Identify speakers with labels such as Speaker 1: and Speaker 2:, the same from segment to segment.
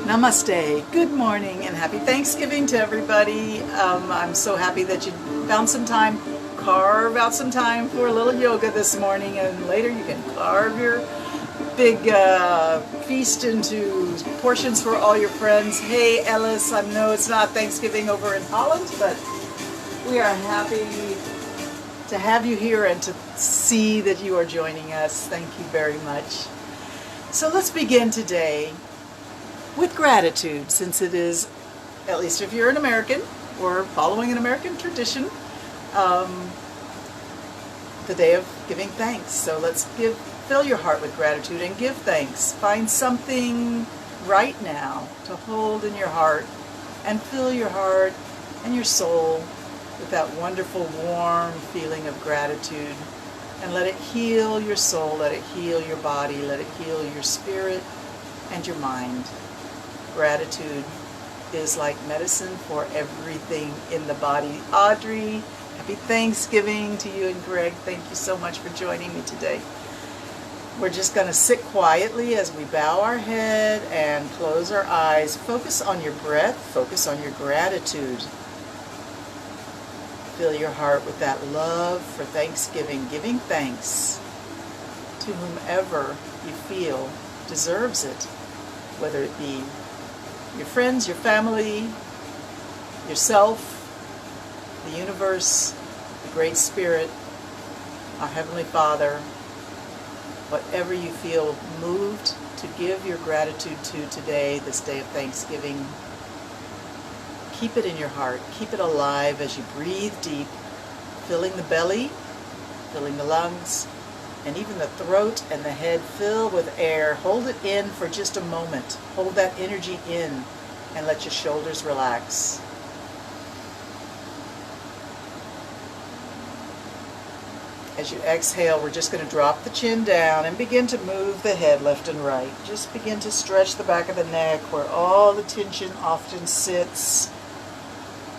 Speaker 1: Namaste, good morning, and happy Thanksgiving to everybody. I'm so happy that you found some time, carve out some time for a little yoga this morning, and later you can carve your big feast into portions for all your friends. Hey Ellis, I know it's not Thanksgiving over in Holland, but we are happy to have you here and to see that you are joining us. Thank you very much. So let's begin today with gratitude, since it is, at least if you're an American or following an American tradition, the day of giving thanks. So let's fill your heart with gratitude and give thanks. Find something right now to hold in your heart and fill your heart and your soul with that wonderful warm feeling of gratitude, and let it heal your soul, let it heal your body, let it heal your spirit and your mind. Gratitude is like medicine for everything in the body. Audrey, happy Thanksgiving to you and Greg. Thank you so much for joining me today. We're just going to sit quietly as we bow our head and close our eyes. Focus on your breath. Focus on your gratitude. Fill your heart with that love for Thanksgiving, giving thanks to whomever you feel deserves it, whether it be your friends, your family, yourself, the universe, the Great Spirit, our Heavenly Father, whatever you feel moved to give your gratitude to today, this day of Thanksgiving. Keep it in your heart. Keep it alive as you breathe deep, filling the belly, filling the lungs, and even the throat and the head fill with air. Hold it in for just a moment. Hold that energy in and let your shoulders relax. As you exhale, we're just going to drop the chin down and begin to move the head left and right. Just begin to stretch the back of the neck where all the tension often sits.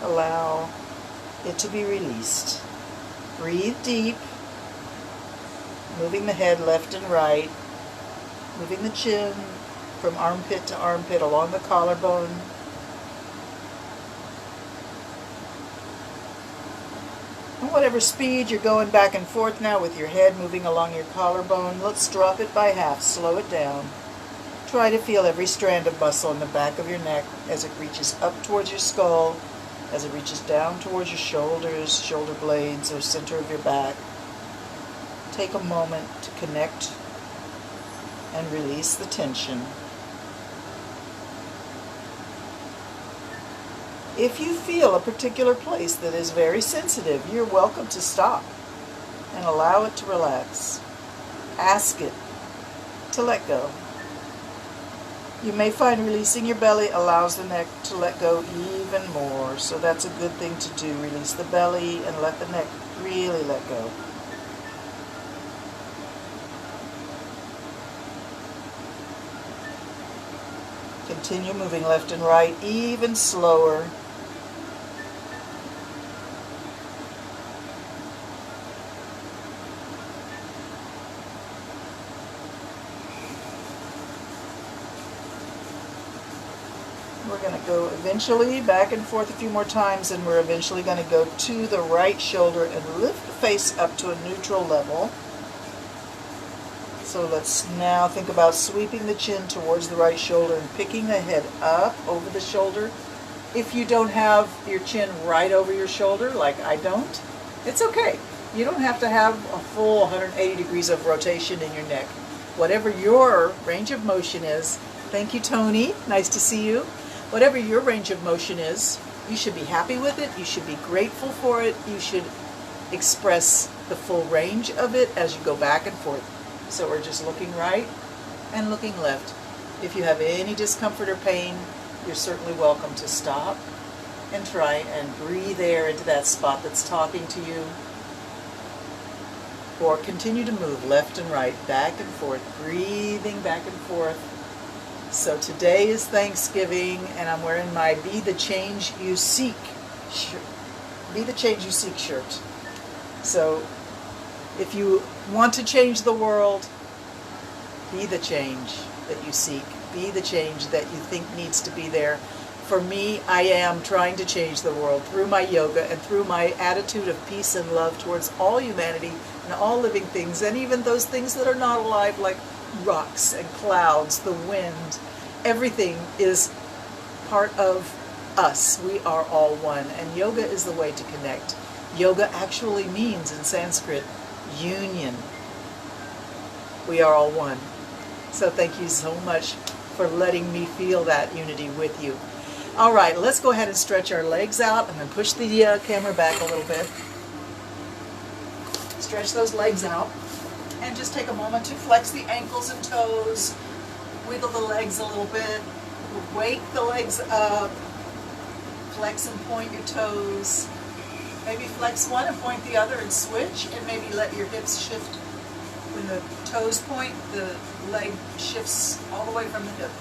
Speaker 1: Allow it to be released. Breathe deep. Moving the head left and right, moving the chin from armpit to armpit along the collarbone. And whatever speed you're going back and forth now with your head moving along your collarbone, let's drop it by half, slow it down. Try to feel every strand of muscle in the back of your neck as it reaches up towards your skull, as it reaches down towards your shoulders, shoulder blades, or center of your back. Take a moment to connect and release the tension. If you feel a particular place that is very sensitive, you're welcome to stop and allow it to relax. Ask it to let go. You may find releasing your belly allows the neck to let go even more, so that's a good thing to do. Release the belly and let the neck really let go. Continue moving left and right, even slower. We're going to go eventually back and forth a few more times, and we're eventually going to go to the right shoulder and lift the face up to a neutral level. So let's now think about sweeping the chin towards the right shoulder and picking the head up over the shoulder. If you don't have your chin right over your shoulder, like I don't, it's okay. You don't have to have a full 180 degrees of rotation in your neck. Whatever your range of motion is, thank you Tony, nice to see you. Whatever your range of motion is, you should be happy with it, you should be grateful for it, you should express the full range of it as you go back and forth. So we're just looking right and looking left. If you have any discomfort or pain, you're certainly welcome to stop and try and breathe air into that spot that's talking to you. Or continue to move left and right, back and forth, breathing back and forth. So today is Thanksgiving, and I'm wearing my Be the Change You Seek shirt. Be the Change You Seek shirt. So if you want to change the world, be the change that you seek. be the change that you think needs to be there. For me, I am trying to change the world through my yoga and through my attitude of peace and love towards all humanity and all living things, and even those things that are not alive, like rocks and clouds, the wind. Everything is part of us. We are all one, and yoga is the way to connect. Yoga actually means, in Sanskrit, union. We are all one. So thank you so much for letting me feel that unity with you. All right, let's go ahead and stretch our legs out. I'm going to push the camera back a little bit. Stretch those legs out. And just take a moment to flex the ankles and toes. Wiggle the legs a little bit. Wake the legs up. Flex and point your toes. Maybe flex one and point the other and switch. And maybe let your hips shift. When the toes point, the leg shifts all the way from the hip.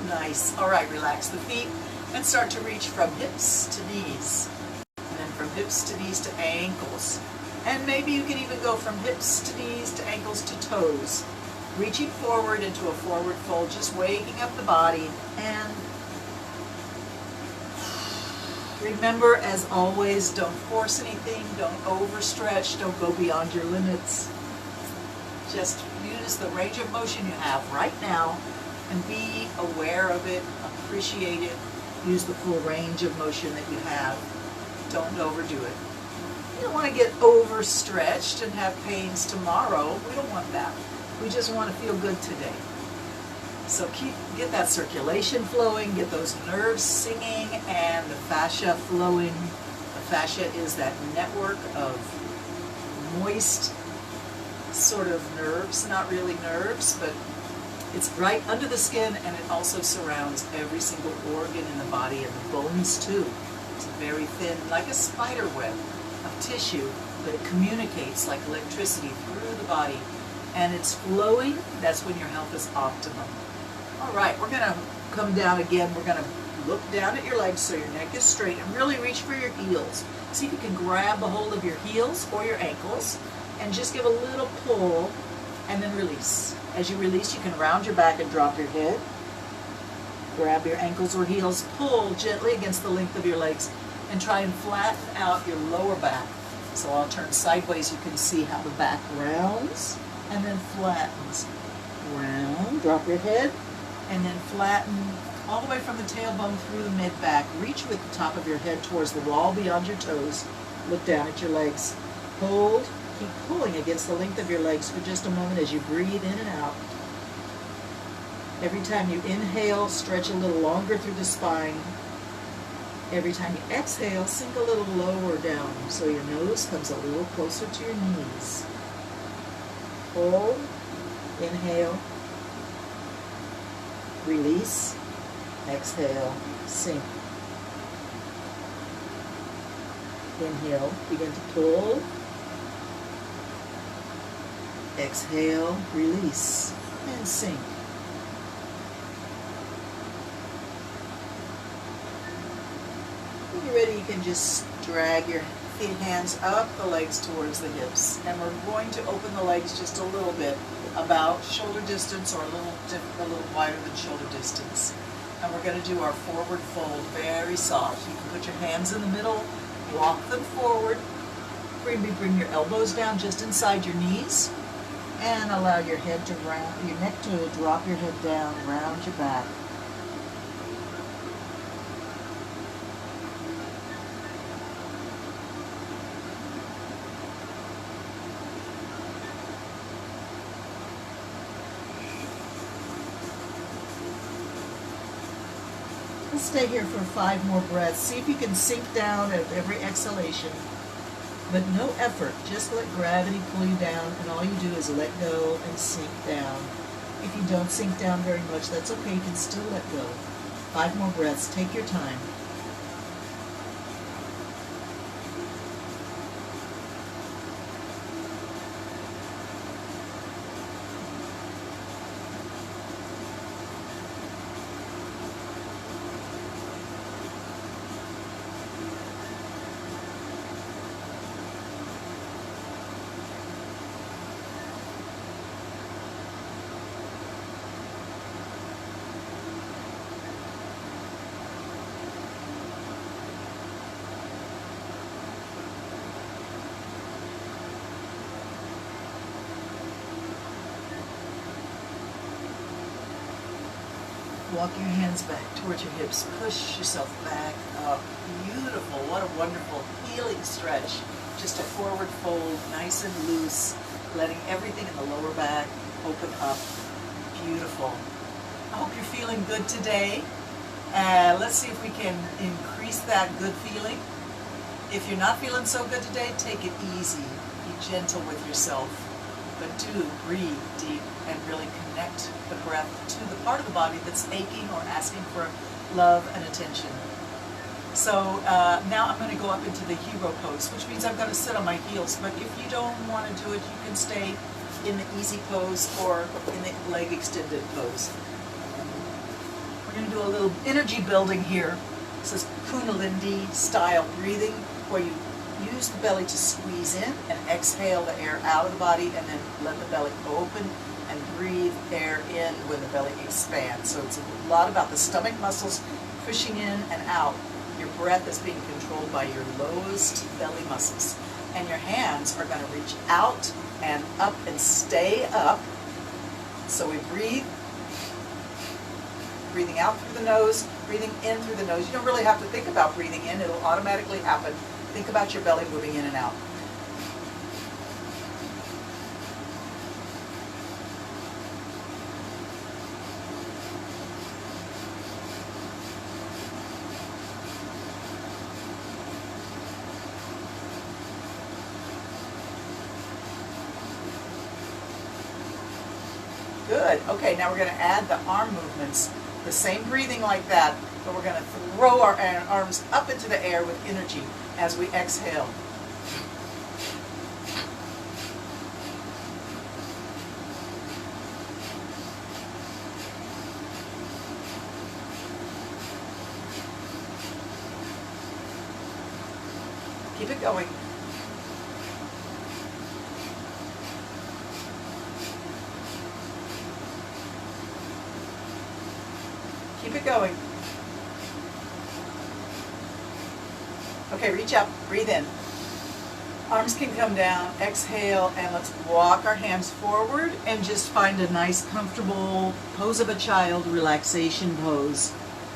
Speaker 1: Nice. All right, relax the feet and start to reach from hips to knees. And then from hips to knees to ankles. And maybe you can even go from hips to knees to ankles to toes. Reaching forward into a forward fold, just waking up the body. And remember, as always, don't force anything, don't overstretch, don't go beyond your limits. Just use the range of motion you have right now and be aware of it, appreciate it, use the full range of motion that you have. Don't overdo it. You don't want to get overstretched and have pains tomorrow. We don't want that. We just want to feel good today. So get that circulation flowing, get those nerves singing and the fascia flowing. The fascia is that network of moist sort of nerves, not really nerves, but it's right under the skin, and it also surrounds every single organ in the body and the bones too. It's very thin, like a spider web of tissue, but it communicates like electricity through the body. And it's flowing. That's when your health is optimum. All right, we're going to come down again. We're going to look down at your legs so your neck is straight and really reach for your heels. See if you can grab a hold of your heels or your ankles and just give a little pull and then release. As you release, you can round your back and drop your head. Grab your ankles or heels, pull gently against the length of your legs, and try and flatten out your lower back. So I'll turn sideways. You can see how the back rounds and then flattens. Round, drop your head, and then flatten all the way from the tailbone through the mid-back. Reach with the top of your head towards the wall beyond your toes. Look down at your legs. Hold. Keep pulling against the length of your legs for just a moment as you breathe in and out. Every time you inhale, stretch a little longer through the spine. Every time you exhale, sink a little lower down so your nose comes a little closer to your knees. Hold, inhale, release, exhale, sink. Inhale, begin to pull. Exhale, release, and sink. When you're ready, you can just drag your hands up the legs towards the hips. And we're going to open the legs just a little bit, about shoulder distance or a little wider than shoulder distance. And we're going to do our forward fold very soft. You can put your hands in the middle, walk them forward. Bring your elbows down just inside your knees. And allow your head to round, your neck to drop your head down, round your back. Let's stay here for 5 more breaths. See if you can sink down at every exhalation. But no effort, just let gravity pull you down, and all you do is let go and sink down. If you don't sink down very much, that's okay, you can still let go. 5 more breaths, take your time. Walk your hands back towards your hips. Push yourself back up. Beautiful. What a wonderful healing stretch. Just a forward fold, nice and loose, letting everything in the lower back open up. Beautiful. I hope you're feeling good today. Let's see if we can increase that good feeling. If you're not feeling so good today, take it easy. Be gentle with yourself. But do breathe deep and really connect the breath to the part of the body that's aching or asking for love and attention. So now I'm going to go up into the hero pose, which means I'm going to sit on my heels. But if you don't want to do it, you can stay in the easy pose or in the leg extended pose. We're going to do a little energy building here. This is Kunalindi style breathing, where you use the belly to squeeze in and exhale the air out of the body, and then let the belly open and breathe air in when the belly expands. So it's a lot about the stomach muscles pushing in and out. Your breath is being controlled by your lowest belly muscles. And your hands are going to reach out and up and stay up. So we breathe. Breathing out through the nose, breathing in through the nose. You don't really have to think about breathing in. It'll automatically happen. Think about your belly moving in and out. Good. Okay, now we're going to add the arm movements. The same breathing like that, but we're going to throw our arms up into the air with energy as we exhale. Keep it going. Keep it going. Okay, reach up, breathe in. Arms can come down, exhale, and let's walk our hands forward and just find a nice, comfortable pose of a child, relaxation pose.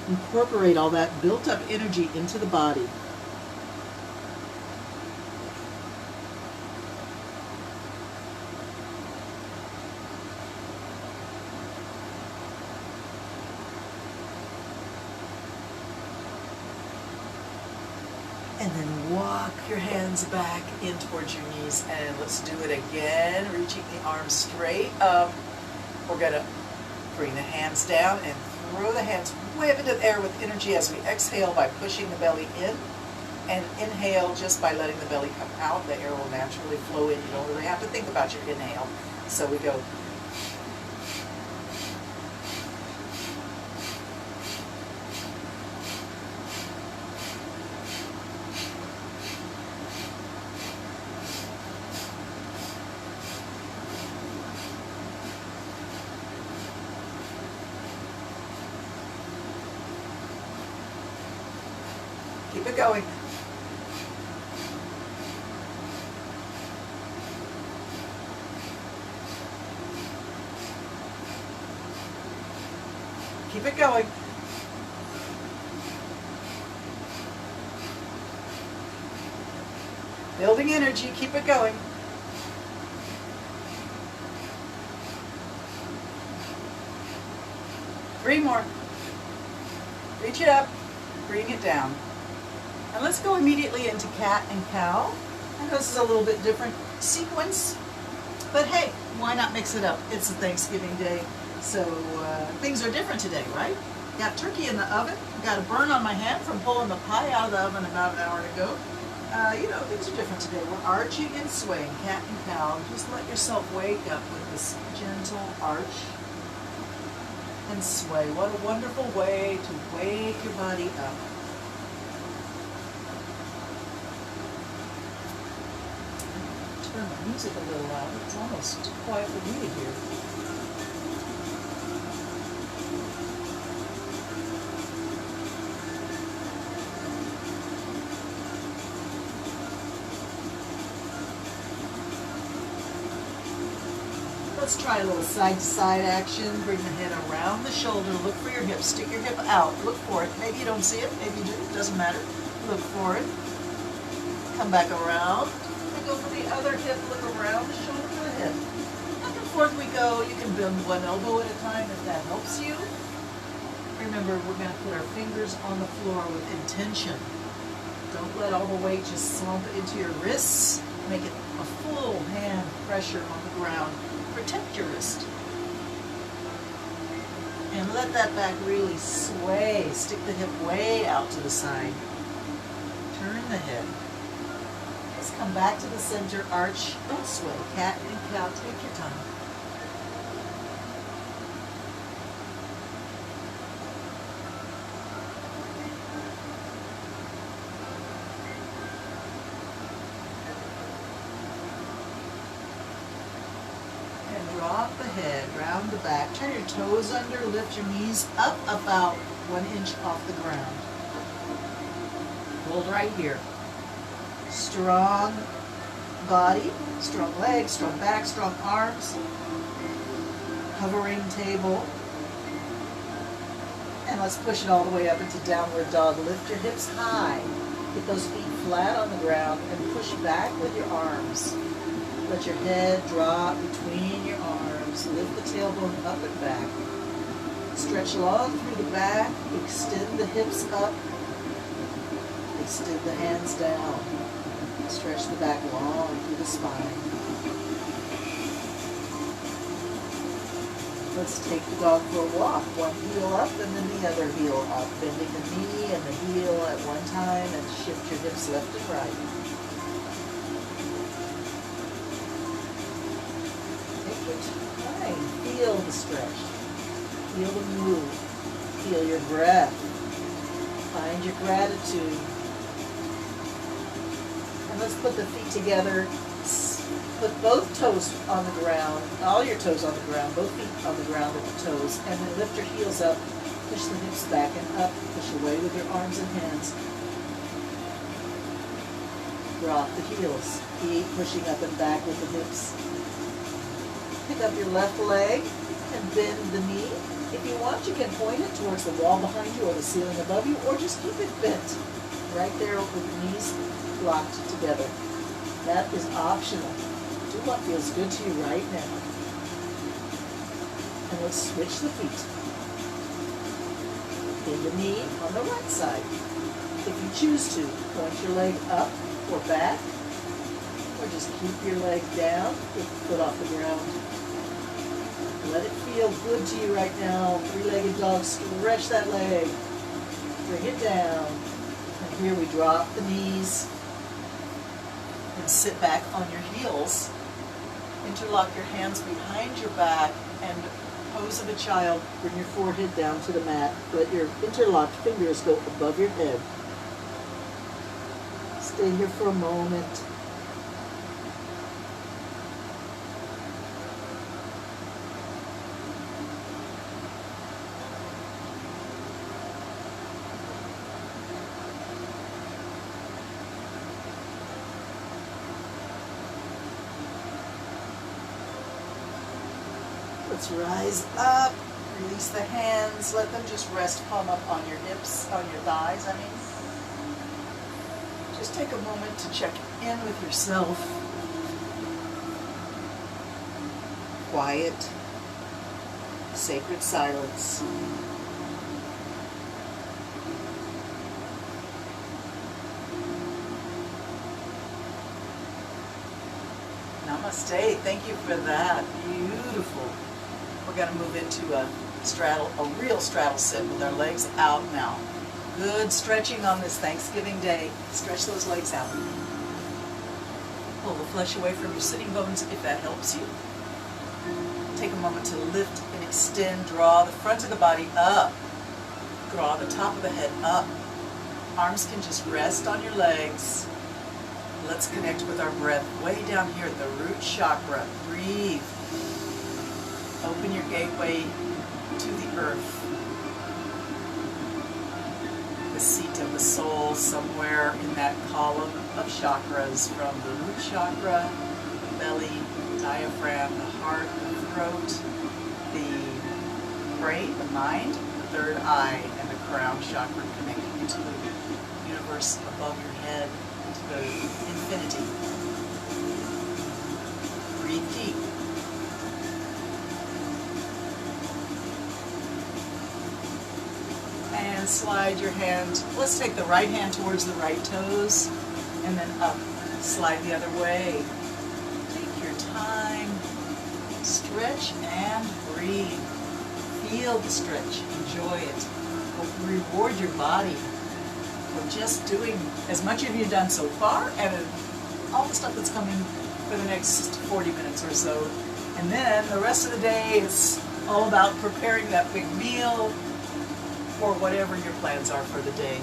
Speaker 1: Incorporate all that built up energy into the body. And then walk your hands back in towards your knees, and let's do it again, reaching the arms straight up. We're going to bring the hands down and throw the hands way up into the air with energy as we exhale by pushing the belly in, and inhale just by letting the belly come out. The air will naturally flow in. You don't really have to think about your inhale. So we go. Keep it going. Keep it going. Building energy, keep it going. Three more. Reach it up, bring it down. And let's go immediately into cat and cow. I know this is a little bit different sequence, but hey, why not mix it up? It's a Thanksgiving day, so things are different today, right? Got turkey in the oven. Got a burn on my hand from pulling the pie out of the oven about an hour ago. You know, things are different today. We're arching and swaying, cat and cow. Just let yourself wake up with this gentle arch and sway. What a wonderful way to wake your body up. Turn the music a little loud. It's almost too quiet for me to hear. let's try a little side-to-side action. Bring the head around the shoulder. Look for your hip. Stick your hip out. Look for it. Maybe you don't see it. Maybe you do. It doesn't matter. Look for it. Come back around. And go for the other hip. Look around the shoulder for the hip. Back and forth we go. You can bend one elbow at a time if that helps you. Remember, we're going to put our fingers on the floor with intention. Don't let all the weight just slump into your wrists. Make it a full hand pressure on the ground. Protect your wrist. And let that back really sway. Stick the hip way out to the side. Turn the head. Let's come back to the center, arch, don't sway. Cat and cow, take your time. Drop the head, round the back, turn your toes under, lift your knees up about 1 inch off the ground. Hold right here. Strong body, strong legs, strong back, strong arms. Hovering table. And let's push it all the way up into downward dog. Lift your hips high. Get those feet flat on the ground and push back with your arms. Let your head drop between your arms. Lift the tailbone up and back. Stretch long through the back. Extend the hips up. Extend the hands down. Stretch the back long through the spine. Let's take the dog for a walk. One heel up and then the other heel up. Bending the knee and the heel at one time and shift your hips left and right. Feel the stretch. Feel the move. Feel your breath. Find your gratitude. And let's put the feet together. Put both toes on the ground, all your toes on the ground, both feet on the ground at the toes, and then lift your heels up. Push the hips back and up. Push away with your arms and hands. Drop the heels. Keep pushing up and back with the hips. Pick up your left leg and bend the knee. If you want, you can point it towards the wall behind you or the ceiling above you, or just keep it bent right there with the knees locked together. That is optional. Do what feels good to you right now. And let's switch the feet. Bend the knee on the right side. If you choose to, point your leg up or back, or just keep your leg down with the foot off the ground. Let it feel good to you right now. Three-legged dog, stretch that leg. Bring it down. And here we drop the knees and sit back on your heels. Interlock your hands behind your back and pose of a child. Bring your forehead down to the mat. Let your interlocked fingers go above your head. Stay here for a moment. Let's rise up, release the hands, let them just rest palm up on your hips, on your thighs, Just take a moment to check in with yourself. Quiet, sacred silence. Namaste. Thank you for that. Beautiful. We're going to move into a real straddle sit with our legs out now. Good stretching on this Thanksgiving day. Stretch those legs out. Pull the flesh away from your sitting bones if that helps you. Take a moment to lift and extend. Draw the front of the body up. Draw the top of the head up. Arms can just rest on your legs. Let's connect with our breath way down here at the root chakra. Breathe. Open your gateway to the earth. The seat of the soul somewhere in that column of chakras, from the root chakra, the belly, diaphragm, the heart, the throat, the brain, the mind, the third eye, and the crown chakra connecting to the universe above your head, to the infinity. Breathe deep. And slide your hand. Let's take the right hand towards the right toes, and then up. Slide the other way. Take your time. Stretch and breathe. Feel the stretch. Enjoy it. Reward your body for just doing as much as you've done so far, and all the stuff that's coming for the next 40 minutes or so. And then the rest of the day is all about preparing that big meal or whatever your plans are for the day.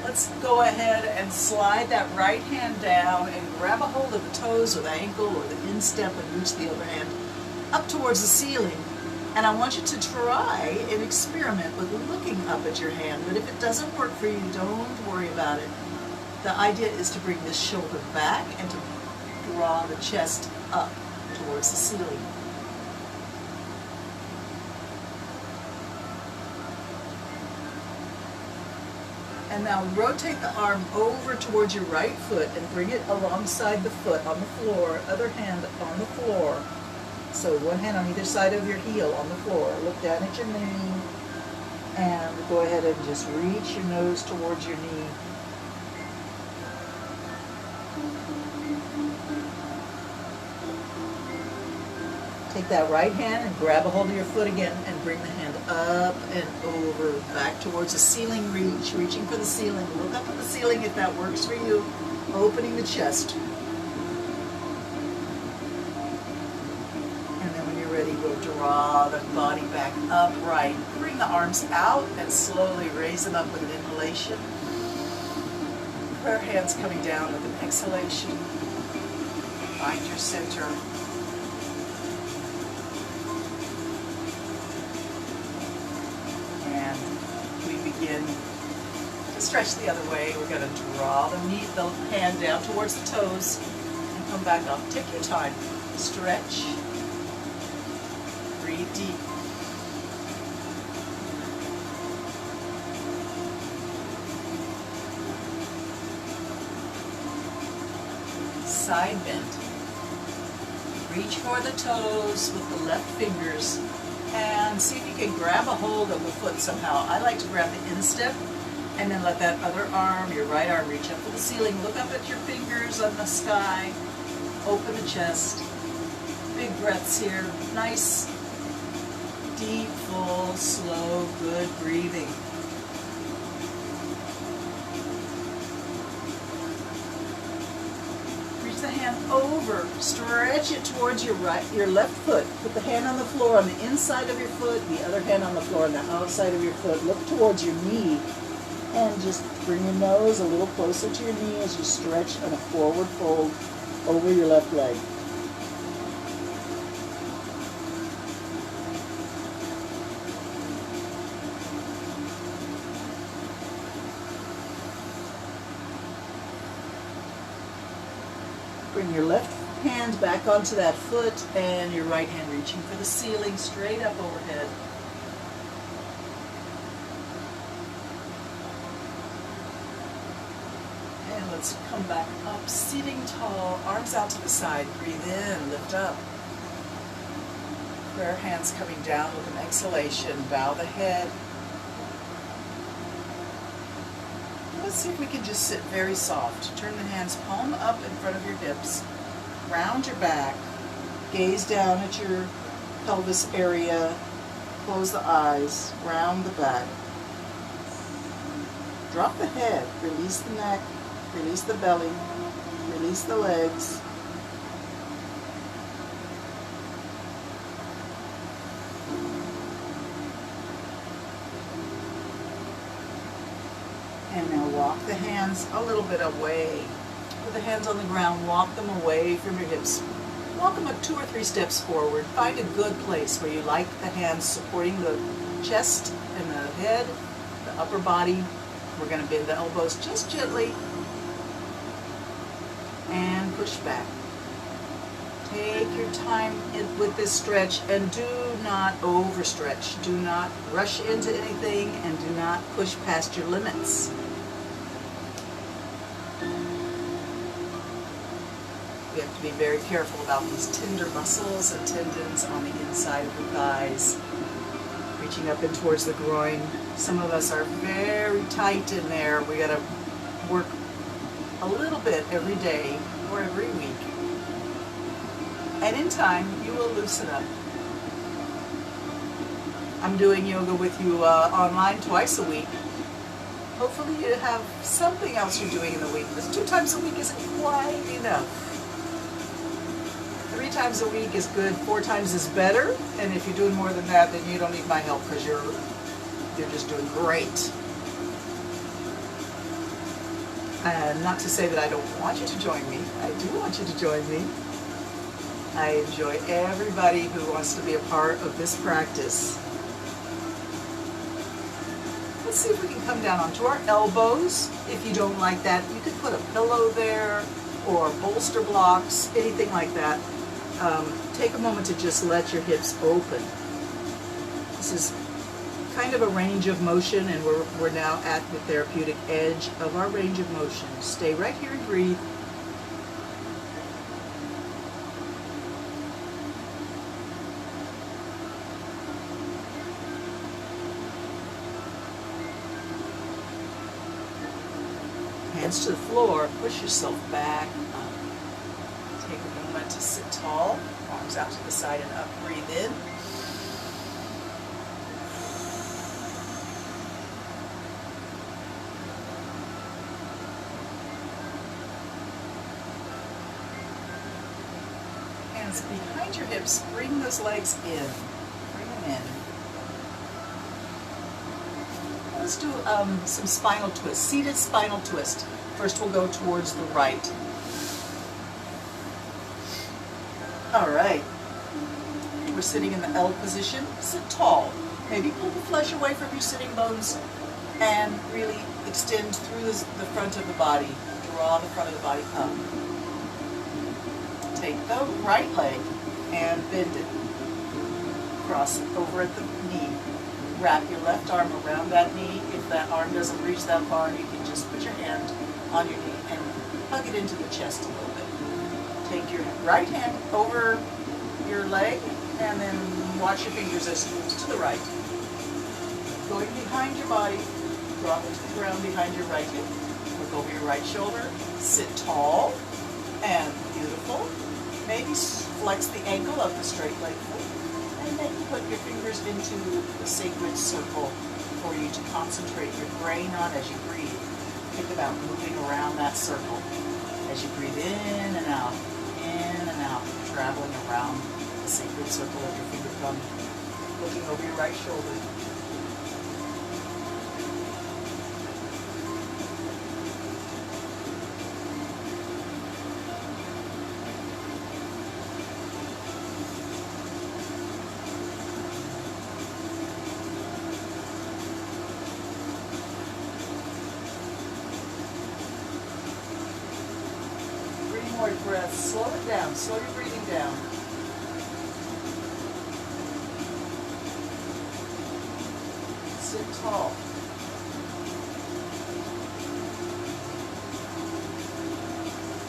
Speaker 1: Let's go ahead and slide that right hand down and grab a hold of the toes or the ankle or the instep and reach the other hand up towards the ceiling. And I want you to try and experiment with looking up at your hand. But if it doesn't work for you, don't worry about it. The idea is to bring this shoulder back and to draw the chest up towards the ceiling. And now rotate the arm over towards your right foot and bring it alongside the foot on the floor, other hand on the floor. So one hand on either side of your heel on the floor. Look down at your knee and go ahead and just reach your nose towards your knee. Take that right hand and grab a hold of your foot again and bring the hand up and over, back towards the ceiling reach, reaching for the ceiling. Look up at the ceiling if that works for you, opening the chest. And then when you're ready, we'll draw the body back upright. Bring the arms out and slowly raise them up with an inhalation. Prayer hands coming down with an exhalation. Find your center. Begin to stretch the other way. We're going to draw the hand down towards the toes and come back up. Take your time. Stretch. Breathe deep. Side bend. Reach for the toes with the left fingers. And see if you can grab a hold of the foot somehow. I like to grab the instep and then let that other arm, your right arm, reach up to the ceiling. Look up at your fingers on the sky. Open the chest. Big breaths here. Nice, deep, full, slow, good breathing. The hand over, stretch it towards your left foot. Put the hand on the floor on the inside of your foot, the other hand on the floor on the outside of your foot. Look towards your knee and just bring your nose a little closer to your knee as you stretch on a forward fold over your left leg. Bring your left hand back onto that foot and your right hand reaching for the ceiling, straight up overhead. And let's come back up, sitting tall, arms out to the side. Breathe in, lift up. Prayer hands coming down with an exhalation. Bow the head. Let's see if we can just sit very soft. Turn the hands palm up in front of your hips. Round your back. Gaze down at your pelvis area. Close the eyes. Round the back. Drop the head. Release the neck. Release the belly. Release the legs. And now walk the hands a little bit away. Put the hands on the ground, walk them away from your hips. Walk them up 2 or 3 steps forward. Find a good place where you like the hands supporting the chest and the head, the upper body. We're going to bend the elbows just gently. and push back. Take your time with this stretch and do not overstretch. Do not rush into anything and do not push past your limits. We have to be very careful about these tender muscles and tendons on the inside of the thighs. Reaching up in towards the groin. Some of us are very tight in there. We gotta work a little bit every day or every week. And in time, you will loosen up. I'm doing yoga with you online twice a week. Hopefully you have something else you're doing in the week. Because 2 times a week isn't quite enough. 3 times a week is good, 4 times is better. And if you're doing more than that, then you don't need my help because you're just doing great. And not to say that I don't want you to join me. I do want you to join me. I enjoy everybody who wants to be a part of this practice. Let's see if we can come down onto our elbows. If you don't like that, you could put a pillow there or bolster blocks, anything like that. Take a moment to just let your hips open. This is kind of a range of motion, and we're now at the therapeutic edge of our range of motion. Stay right here and breathe. Hands to the floor, push yourself back up. Take a moment to sit tall, arms out to the side and up, breathe in. Hands behind your hips, bring those legs in, bring them in. Let's do some spinal twist, seated spinal twist. First we'll go towards the right. All right. We're sitting in the L position. Sit tall. Maybe pull the flesh away from your sitting bones and really extend through the front of the body. Draw the front of the body up. Take the right leg and bend it. Cross it over at the knee. Wrap your left arm around that knee. If that arm doesn't reach that far, you can just put your hand on your knee and hug it into the chest a little bit. Take your right hand over your leg and then watch your fingers as you move to the right. Going behind your body, drop it to the ground behind your right hip. Look over your right shoulder. Sit tall and beautiful. Maybe flex the ankle of the straight leg foot. And then put your fingers into the sacred circle for you to concentrate your brain on as you breathe. Think about moving around that circle as you breathe in and out, traveling around the sacred circle of your finger thumb, looking over your right shoulder. More breath. Slow it down. Slow your breathing down. Sit tall.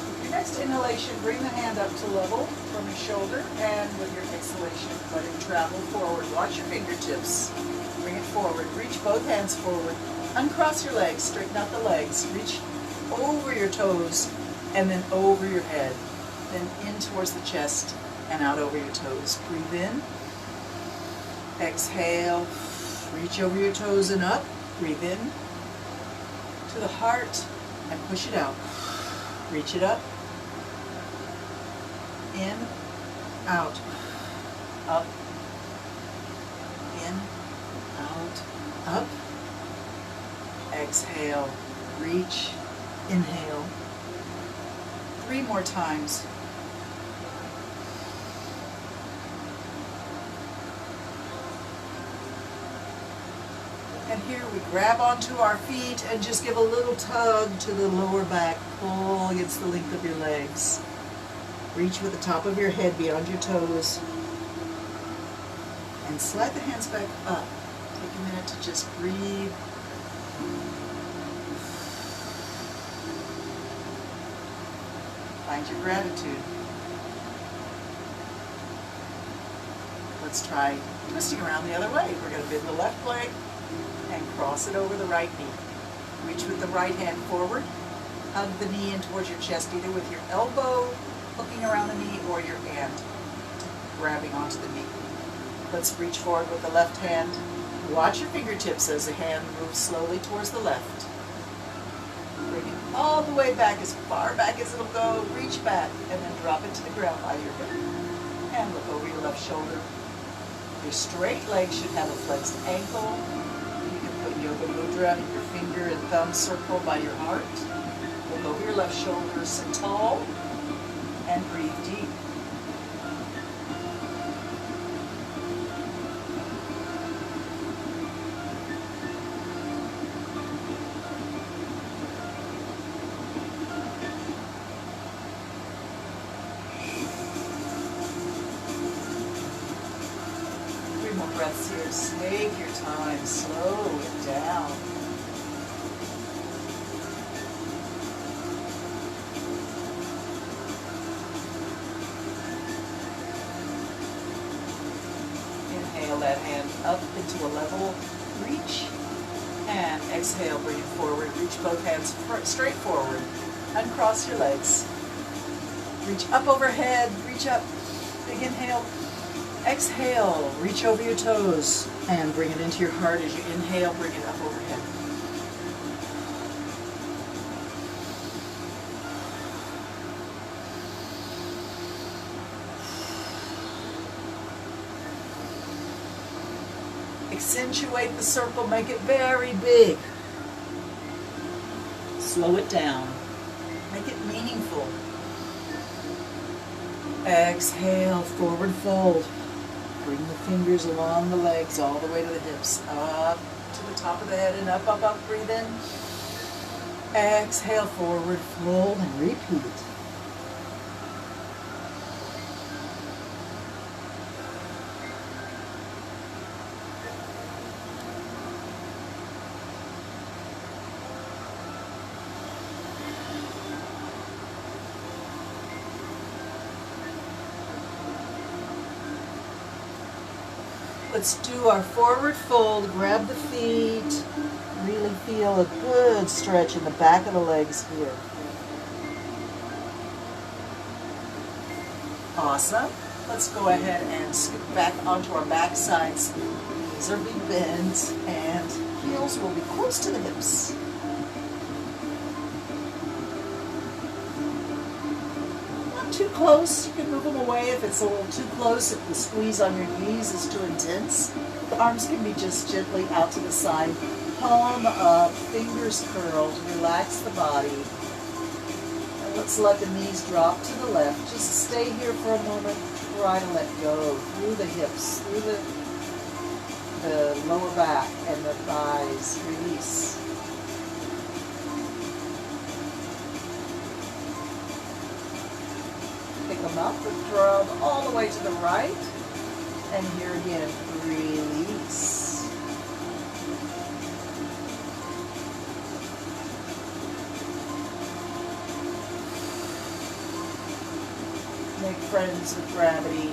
Speaker 1: With your next inhalation, bring the hand up to level from your shoulder, and with your exhalation, let it travel forward. Watch your fingertips. Bring it forward. Reach both hands forward. Uncross your legs. Straighten out the legs. Reach over your toes and then over your head. Then in towards the chest and out over your toes. Breathe in. Exhale. Reach over your toes and up. Breathe in to the heart and push it out. Reach it up. In, out, up, in, out, up. Exhale. Reach. Inhale. 3 more times. And here we grab onto our feet and just give a little tug to the lower back. Pull against the length of your legs. Reach with the top of your head beyond your toes. And slide the hands back up. Take a minute to just breathe. Find your gratitude. Let's try twisting around the other way. We're going to bend the left leg and cross it over the right knee. Reach with the right hand forward. Hug the knee in towards your chest, either with your elbow hooking around the knee or your hand grabbing onto the knee. Let's reach forward with the left hand. Watch your fingertips as the hand moves slowly towards the left. Bring it all the way back, as far back as it'll go. Reach back and then drop it to the ground by your hip. And look over your left shoulder. Your straight leg should have a flexed ankle. You can put Yoga Mudra in your finger and thumb circle by your heart. Look over your left shoulder, sit tall, and breathe deep. Breaths here. Take your time. Slow it down. Inhale that hand up into a level reach. And exhale, bring it forward. Reach both hands straight forward. Uncross your legs. Reach up overhead. Reach up. Big inhale. Exhale, reach over your toes and bring it into your heart. As you inhale, bring it up overhead. Accentuate the circle, make it very big. Slow it down. Make it meaningful. Exhale, forward fold. Bring the fingers along the legs all the way to the hips. Up to the top of the head and up, up, up. Breathe in. Exhale, forward fold and repeat. Let's do our forward fold, grab the feet, really feel a good stretch in the back of the legs here. Awesome. Let's go ahead and scoot back onto our back sides. Knees are being bent and heels will be close to the hips. Too close, you can move them away if it's a little too close, if the squeeze on your knees is too intense. The arms can be just gently out to the side. Palm up, fingers curled, relax the body. And let's let the knees drop to the left. Just stay here for a moment, try to let go through the hips, through the lower back and the thighs. Release. Pick them up and draw them all the way to the right. And here again, release. Make friends with gravity.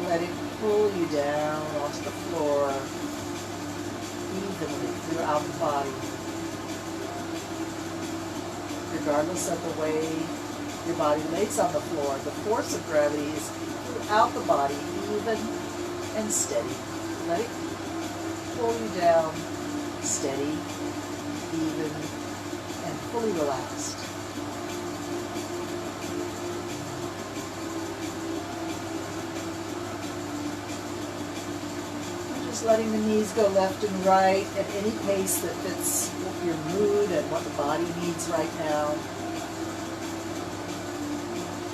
Speaker 1: Let it pull you down onto the floor evenly throughout the body. Regardless of the way your body lays on the floor, the force of gravity is throughout the body, even and steady. Let it pull you down, steady, even, and fully relaxed. And just letting the knees go left and right at any pace that fits your mood and what the body needs right now.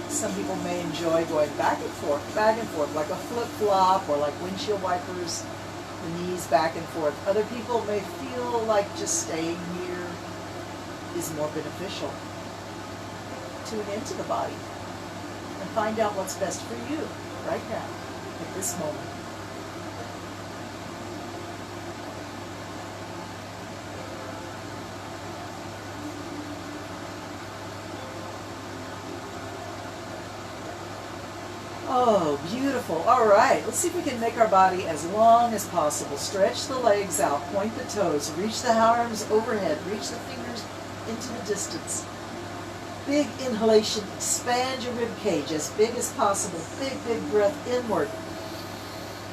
Speaker 1: Some people may enjoy going back and forth, like a flip-flop or like windshield wipers. the knees back and forth. Other people may feel like just staying here is more beneficial. Tune into the body and find out what's best for you right now, at this moment. Oh, beautiful. All right, let's see if we can make our body as long as possible. Stretch the legs out, point the toes, reach the arms overhead, reach the fingers into the distance. Big inhalation, expand your rib cage as big as possible. Big, big breath inward.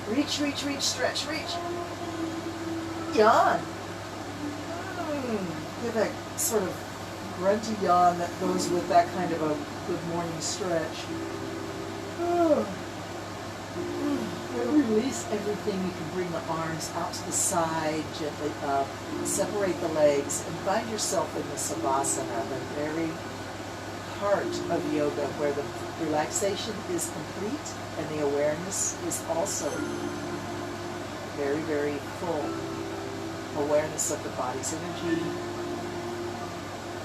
Speaker 1: Reach, reach, reach, stretch, reach. Yawn. Give that sort of grunty yawn that goes with that kind of a good morning stretch. Release everything. You can bring the arms out to the side, gently up. Separate the legs and find yourself in the savasana, the very heart of yoga, where the relaxation is complete and the awareness is also very, very full. Awareness of the body's energy,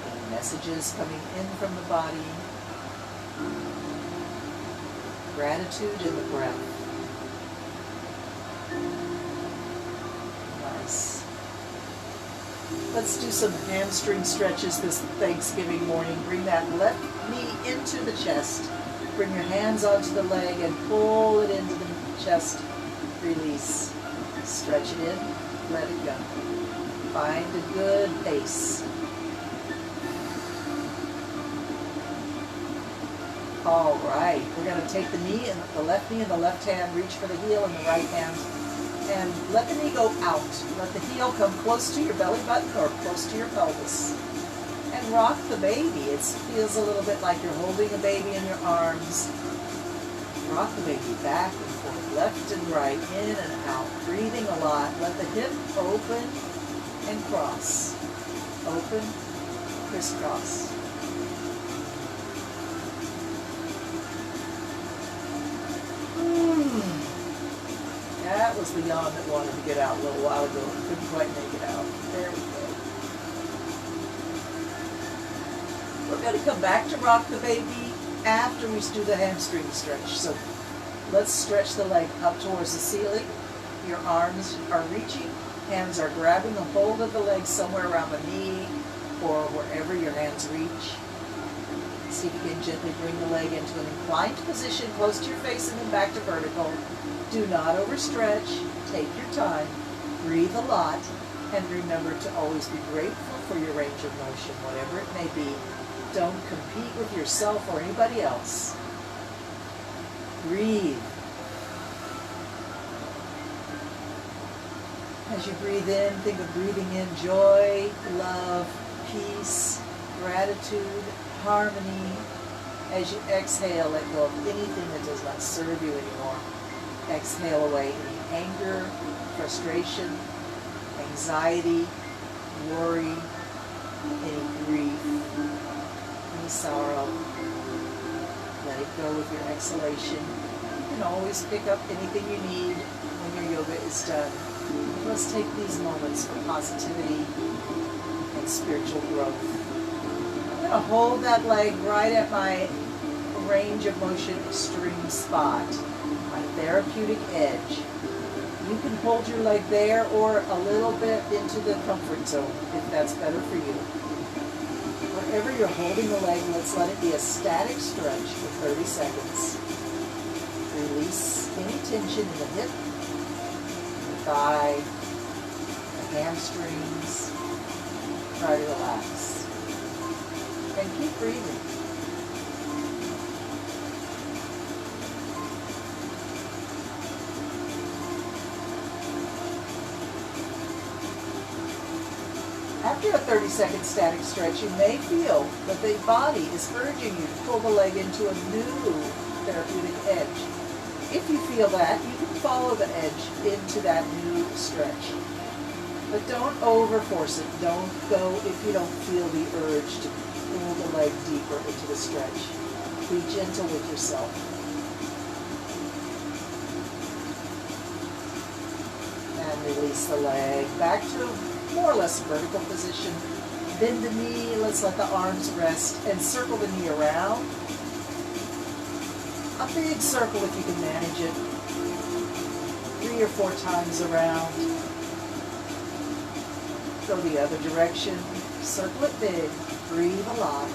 Speaker 1: any messages coming in from the body. Gratitude in the breath. Nice. Let's do some hamstring stretches this Thanksgiving morning. Bring that left knee into the chest. Bring your hands onto the leg and pull it into the chest. Release. Stretch it in. Let it go. Find a good pace. All right, we're going to take the knee and the left knee in the left hand, reach for the heel in the right hand, and let the knee go out. Let the heel come close to your belly button or close to your pelvis. And rock the baby. It feels a little bit like you're holding a baby in your arms. Rock the baby back and forth, left and right, in and out, breathing a lot. Let the hip open and cross. Open, crisscross. That was the yawn that wanted to get out a little while ago. Couldn't quite make it out. There we go. We're going to come back to rock the baby after we do the hamstring stretch. So let's stretch the leg up towards the ceiling. Your arms are reaching. Hands are grabbing a hold of the leg somewhere around the knee or wherever your hands reach. See if you can gently bring the leg into an inclined position close to your face and then back to vertical. Do not overstretch. Take your time. Breathe a lot. And remember to always be grateful for your range of motion, whatever it may be. Don't compete with yourself or anybody else. Breathe. As you breathe in, think of breathing in joy, love, peace, gratitude, harmony. As you exhale, let go of anything that does not serve you anymore. Exhale away any anger, frustration, anxiety, worry, any grief, any sorrow. Let it go with your exhalation. You can always pick up anything you need when your yoga is done. Let's take these moments for positivity and spiritual growth. I'm going to hold that leg right at my range of motion extreme spot, my therapeutic edge. You can hold your leg there or a little bit into the comfort zone if that's better for you. Wherever you're holding the leg, let's let it be a static stretch for 30 seconds. Release any tension in the hip, the thigh, the hamstrings. Try to relax. And keep breathing. After a 30-second static stretch, you may feel that the body is urging you to pull the leg into a new therapeutic edge. If you feel that, you can follow the edge into that new stretch. But don't overforce it. Don't go if you don't feel the urge to pull the leg deeper into the stretch. Be gentle with yourself. And release the leg. Back to more or less vertical position. Bend the knee, let's let the arms rest, and circle the knee around. A big circle if you can manage it. 3 or 4 times around. Go the other direction. Circle it big. Breathe a lot.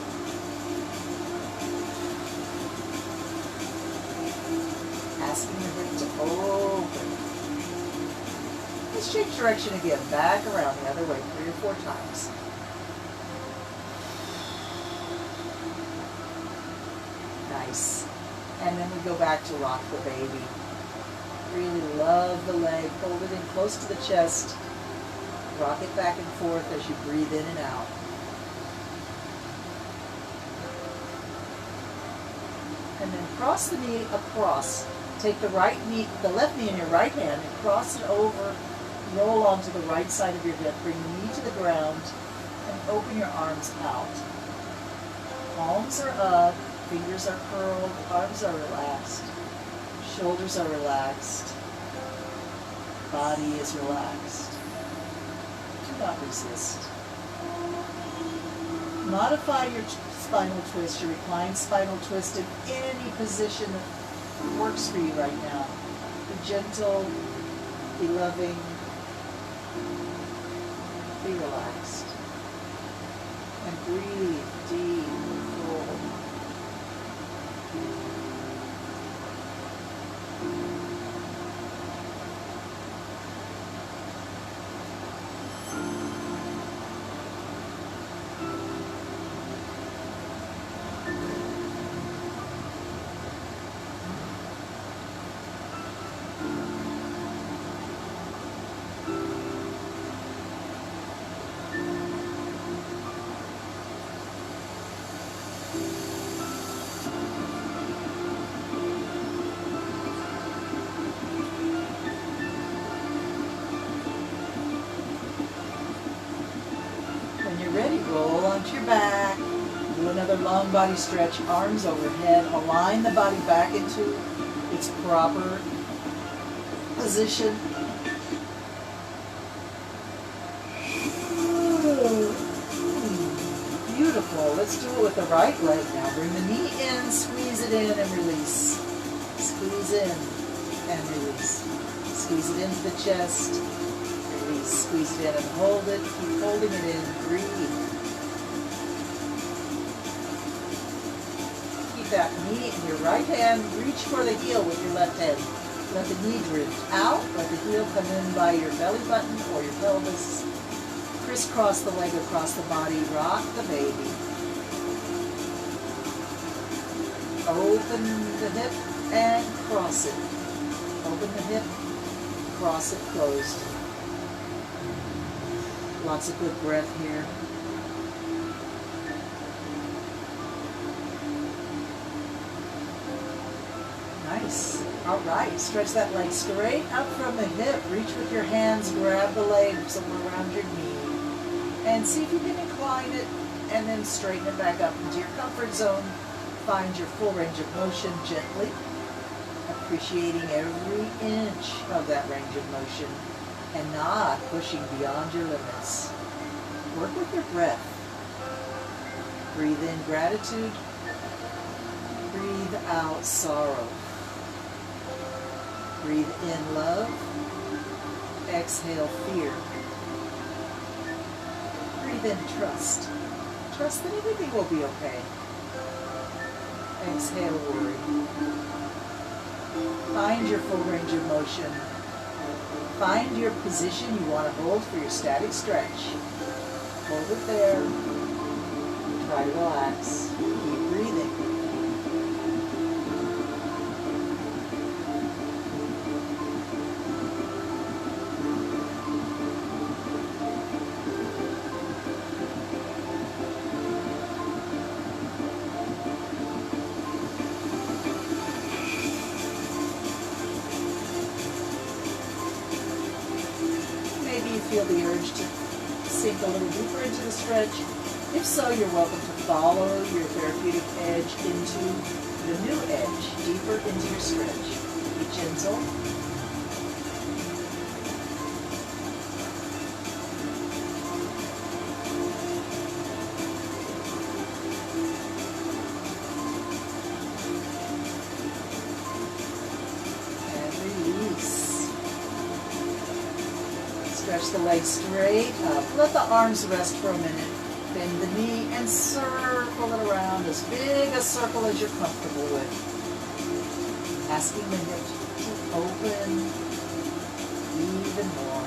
Speaker 1: Asking the hip to open. Let's change direction again. Back around the other way 3 or 4 times. Nice. And then we go back to rock the baby. Really love the leg. Hold it in close to the chest. Rock it back and forth as you breathe in and out. And then cross the knee across. Take the left knee in your right hand and cross it over. Roll onto the right side of your hip. Bring the knee to the ground and open your arms out. Palms are up. Fingers are curled, arms are relaxed, shoulders are relaxed, body is relaxed. Do not resist. Modify your spinal twist, your reclined spinal twist in any position that works for you right now. Be gentle, be loving, be relaxed, and breathe deep, full. Roll onto your back. Do another long body stretch. Arms overhead. Align the body back into its proper position. Beautiful. Let's do it with the right leg now. Bring the knee in, squeeze it in, and release. Squeeze in and release. Squeeze it into the chest. Release. Squeeze it in and hold it. Keep holding it in. Breathe. That knee in your right hand, reach for the heel with your left hand. Let the knee drift out, let the heel come in by your belly button or your pelvis. Crisscross the leg across the body, rock the baby. Open the hip and cross it. Open the hip, cross it, closed. Lots of good breath here. Nice. All right. Stretch that leg straight up from the hip. Reach with your hands. Grab the leg somewhere around your knee. And see if you can incline it and then straighten it back up into your comfort zone. Find your full range of motion gently. Appreciating every inch of that range of motion and not pushing beyond your limits. Work with your breath. Breathe in gratitude. Breathe out sorrow. Breathe in love. Exhale fear. Breathe in trust. Trust that everything will be okay. Exhale worry. Find your full range of motion. Find your position you want to hold for your static stretch. Hold it there. Try to relax. Keep breathing. Feel the urge to sink a little deeper into the stretch. If so, you're welcome to follow your therapeutic edge into the new edge, deeper into your stretch. Be gentle. Reach the legs straight up. Let the arms rest for a minute. Bend the knee and circle it around as big a circle as you're comfortable with. Asking the hips to open even more.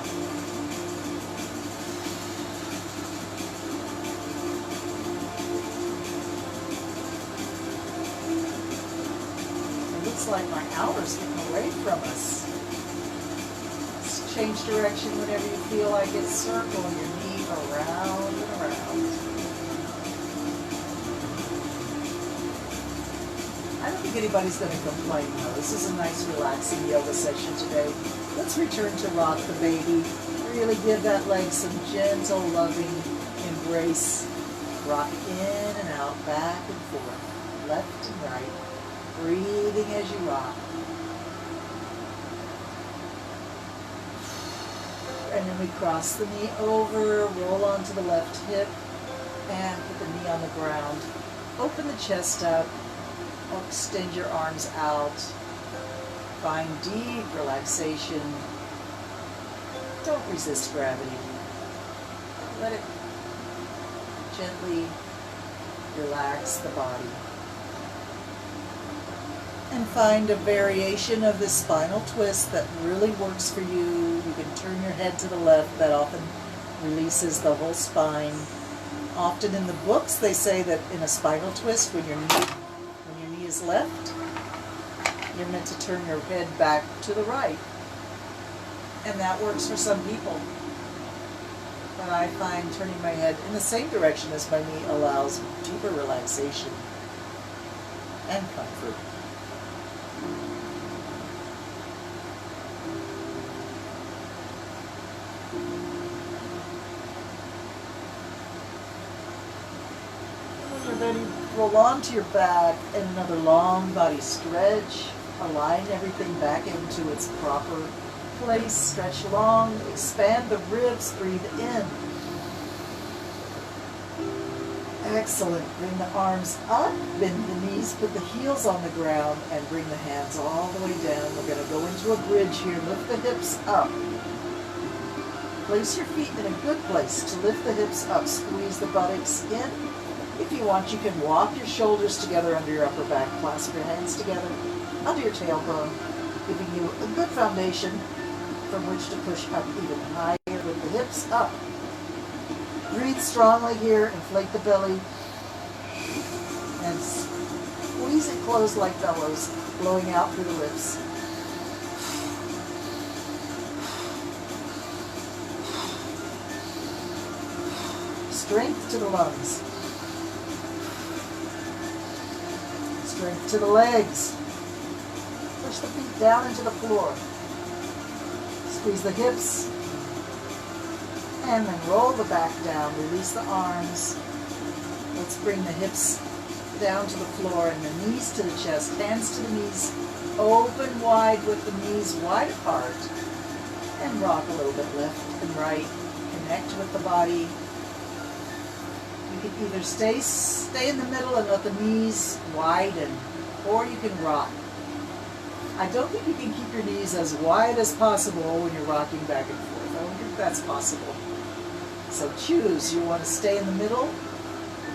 Speaker 1: It looks like my hour's getting away from us. Let's change direction whenever you feel like it. Circle your knee around and around. I don't think anybody's going to complain though. This is a nice relaxing yoga session today. Let's return to rock the baby. Really give that leg some gentle, loving embrace. Rock in and out, back and forth, left and right. Breathing as you rock. And then we cross the knee over, roll onto the left hip, and put the knee on the ground. Open the chest up. Extend your arms out. Find deep relaxation. Don't resist gravity. Let it gently relax the body. And find a variation of this spinal twist that really works for you. You can turn your head to the left. That often releases the whole spine. Often in the books they say that in a spinal twist, when your knee is left, you're meant to turn your head back to the right. And that works for some people. But I find turning my head in the same direction as my knee allows deeper relaxation and comfort. When you're ready, roll onto your back and another long body stretch. Align everything back into its proper place. Stretch long, expand the ribs, breathe in. Excellent. Bring the arms up, bend the knees, put the heels on the ground, and bring the hands all the way down. We're going to go into a bridge here. Lift the hips up. Place your feet in a good place to lift the hips up. Squeeze the buttocks in. If you want, you can walk your shoulders together under your upper back. Clasp your hands together under your tailbone, giving you a good foundation from which to push up even higher with the hips up. Breathe strongly here, inflate the belly, and squeeze it closed like bellows, blowing out through the lips. Strength to the lungs. Strength to the legs. Push the feet down into the floor. Squeeze the hips. And then roll the back down. Release the arms. Let's bring the hips down to the floor and the knees to the chest. Hands to the knees. Open wide with the knees wide apart. And rock a little bit left and right. Connect with the body. You can either stay in the middle and let the knees widen, or you can rock. I don't think you can keep your knees as wide as possible when you're rocking back and forth. I don't think that's possible. So choose. You want to stay in the middle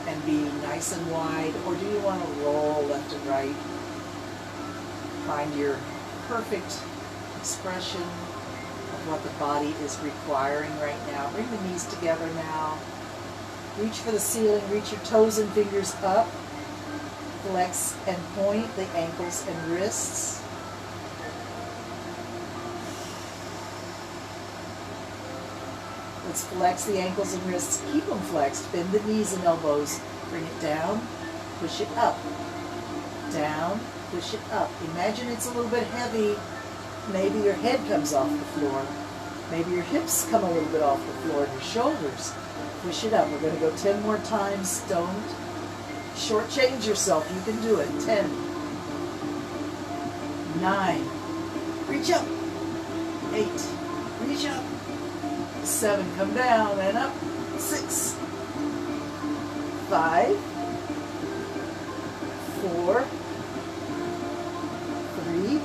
Speaker 1: and be nice and wide, or do you want to roll left and right? Find your perfect expression of what the body is requiring right now. Bring the knees together now. Reach for the ceiling. Reach your toes and fingers up. Flex and point the ankles and wrists. Let's flex the ankles and wrists. Keep them flexed. Bend the knees and elbows. Bring it down. Push it up. Down. Push it up. Imagine it's a little bit heavy. Maybe your head comes off the floor. Maybe your hips come a little bit off the floor and your shoulders. Push it up. We're going to go 10 more times. Don't shortchange yourself. You can do it. 10. 9. Reach up. 8. Reach up. 7. Come down and up. 6. 5. 4. 3.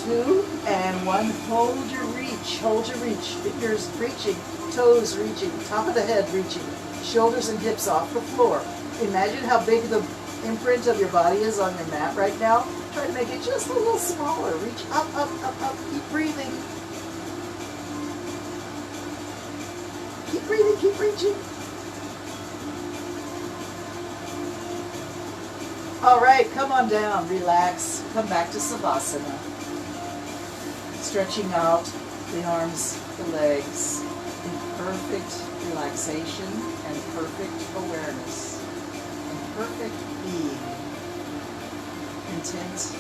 Speaker 1: 2. And 1. Hold your reach. reach, hold your reach, fingers reaching, toes reaching, top of the head reaching, shoulders and hips off the floor. Imagine how big the imprint of your body is on your mat right now. Try to make it just a little smaller. Reach up, up, up, up. Keep breathing. Keep breathing, keep reaching. All right, come on down, relax. Come back to Savasana. Stretching out the arms, the legs in perfect relaxation and perfect awareness and perfect being. Content.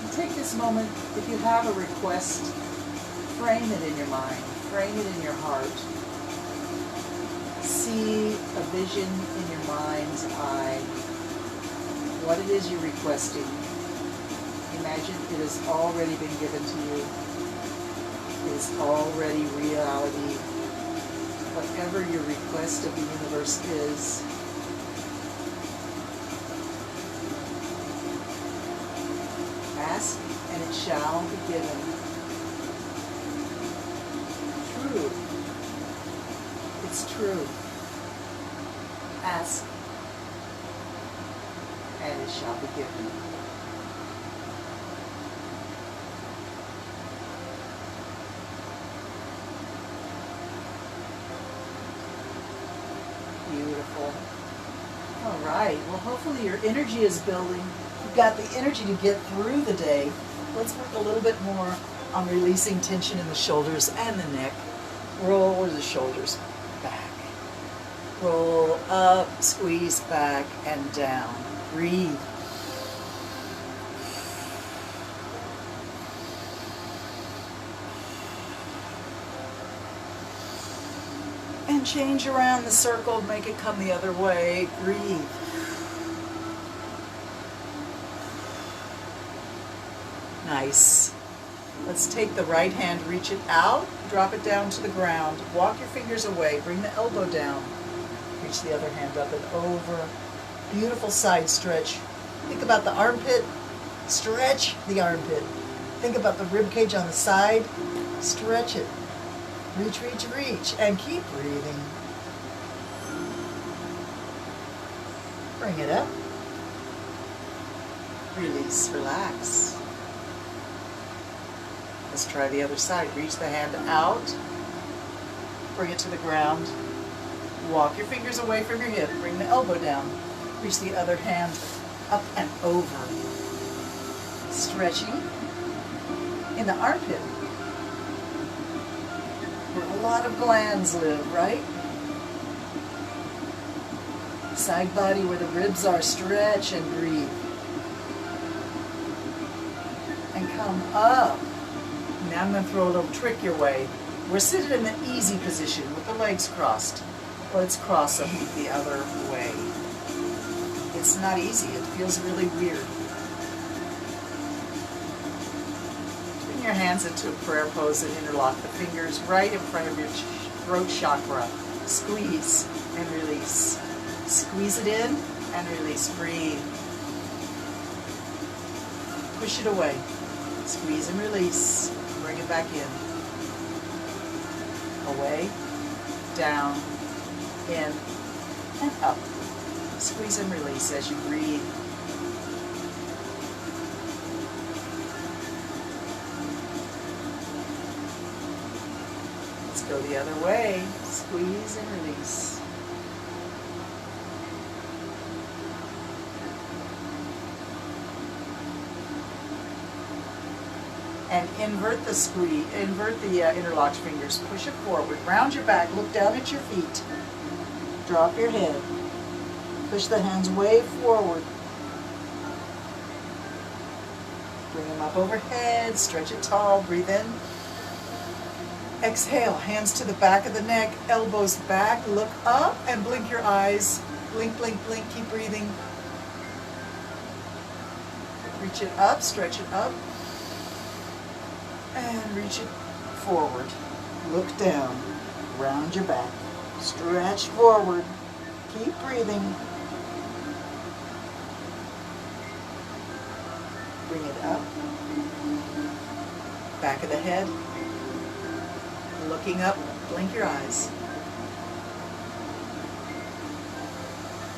Speaker 1: And take this moment, if you have a request, frame it in your mind, frame it in your heart. See a vision in your mind's eye, what it is you're requesting. Imagine it has already been given to you. It is already reality. Whatever your request of the universe is, ask and it shall be given. True. It's true. Ask and it shall be given. Beautiful. All right. Well, hopefully your energy is building. You've got the energy to get through the day. Let's work a little bit more on releasing tension in the shoulders and the neck. Roll the shoulders back. Roll up, squeeze back and down. Breathe. And change around the circle, make it come the other way. Breathe. Nice. Let's take the right hand, reach it out, drop it down to the ground. Walk your fingers away, bring the elbow down. Reach the other hand up and over. Beautiful side stretch. Think about the armpit, stretch the armpit. Think about the rib cage on the side, stretch it. Reach, reach, reach, and keep breathing. Bring it up. Release, relax. Let's try the other side. Reach the hand out. Bring it to the ground. Walk your fingers away from your hip. Bring the elbow down. Reach the other hand up and over. Stretching in the armpit, where a lot of glands live, right? Side body where the ribs are, stretch and breathe. And come up. Now I'm going to throw a little trick your way. We're sitting in the easy position with the legs crossed. Let's cross them the other way. It's not easy. It feels really weird. Bring your hands into a prayer pose and interlock the fingers right in front of your throat chakra. Squeeze and release. Squeeze it in and release. Breathe. Push it away. Squeeze and release. Bring it back in. Away, down, in, and up. Squeeze and release as you breathe. Let's go the other way. Squeeze and release. And invert the squeeze, invert the interlocked fingers. Push it forward. Round your back. Look down at your feet. Drop your head. Push the hands way forward. Bring them up overhead. Stretch it tall. Breathe in. Exhale. Hands to the back of the neck. Elbows back. Look up and blink your eyes. Blink, blink, blink. Keep breathing. Reach it up. Stretch it up. And reach it forward. Look down. Round your back. Stretch forward. Keep breathing. Bring it up. Back of the head. Looking up, blink your eyes.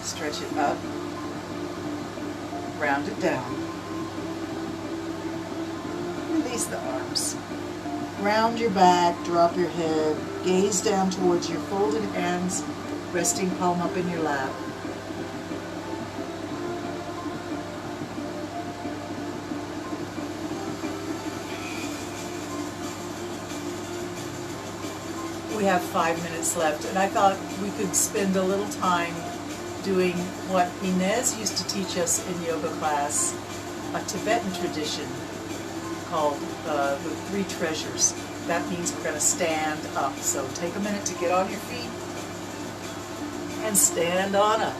Speaker 1: Stretch it up. Round it down. Release the arms. Round your back, drop your head, gaze down towards your folded hands, resting palm up in your lap. We have 5 minutes left, and I thought we could spend a little time doing what Inez used to teach us in yoga class, a Tibetan tradition called the 3 treasures. That means we're going to stand up. So take a minute to get on your feet and stand on up.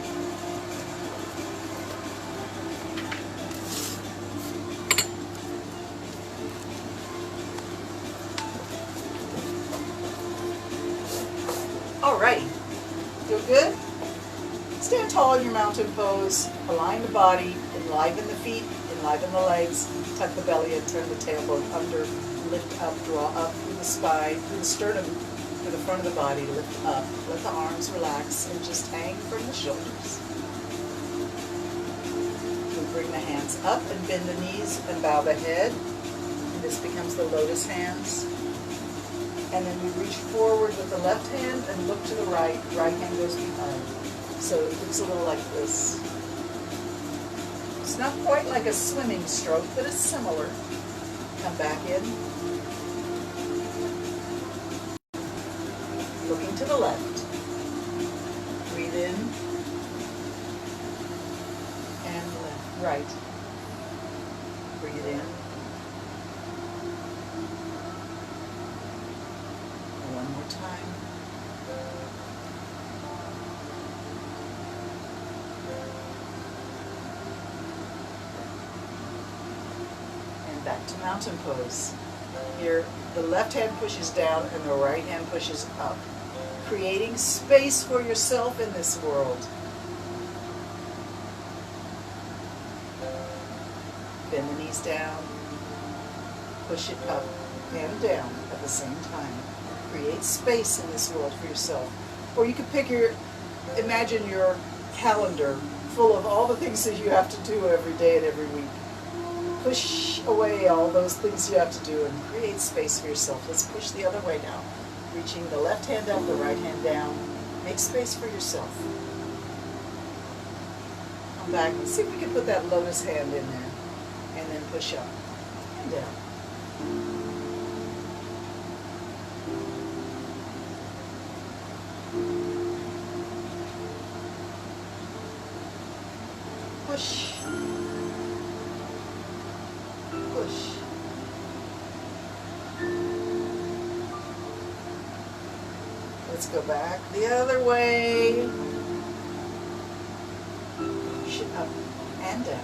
Speaker 1: Alrighty, feel good? Stand tall in your mountain pose, align the body, enliven the feet, enliven the legs, tuck the belly and turn the tailbone under, lift up, draw up through the spine, through the sternum, to the front of the body, lift up, let the arms relax and just hang from the shoulders. We bring the hands up and bend the knees and bow the head. And this becomes the lotus hands. And then we reach forward with the left hand and look to the right. Right hand goes behind. So it looks a little like this. It's not quite like a swimming stroke, but it's similar. Come back in. Looking to the left. Breathe in. And left. Right. Breathe in. One more time. And back to mountain pose. Here, the left hand pushes down and the right hand pushes up, creating space for yourself in this world. Bend the knees down, push it up and down at the same time. Create space in this world for yourself. Or you could imagine your calendar full of all the things that you have to do every day and every week. Push away all those things you have to do and create space for yourself. Let's push the other way now. Reaching the left hand up, the right hand down. Make space for yourself. Come back and see if we can put that lotus hand in there. And then push up and down. Push. Push. Let's go back the other way. Push it up and down.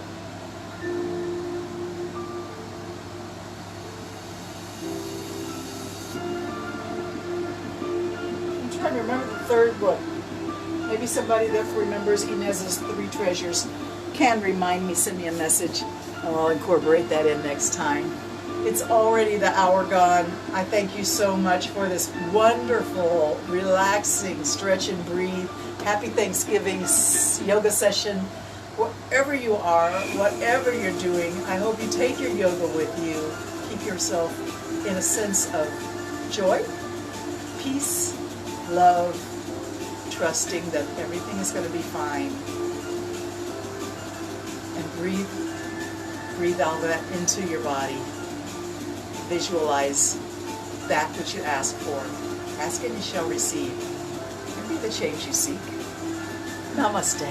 Speaker 1: I'm trying to remember the third one. Maybe somebody that remembers Inez's 3 treasures can remind me, send me a message, and I'll incorporate that in next time. It's already the hour gone. I thank you so much for this wonderful, relaxing stretch and breathe. Happy Thanksgiving yoga session. Wherever you are, whatever you're doing, I hope you take your yoga with you. Keep yourself in a sense of joy, peace, love, trusting that everything is going to be fine. And breathe all that into your body. Visualize that which you ask for. Ask and you shall receive. And be the change you seek. Namaste.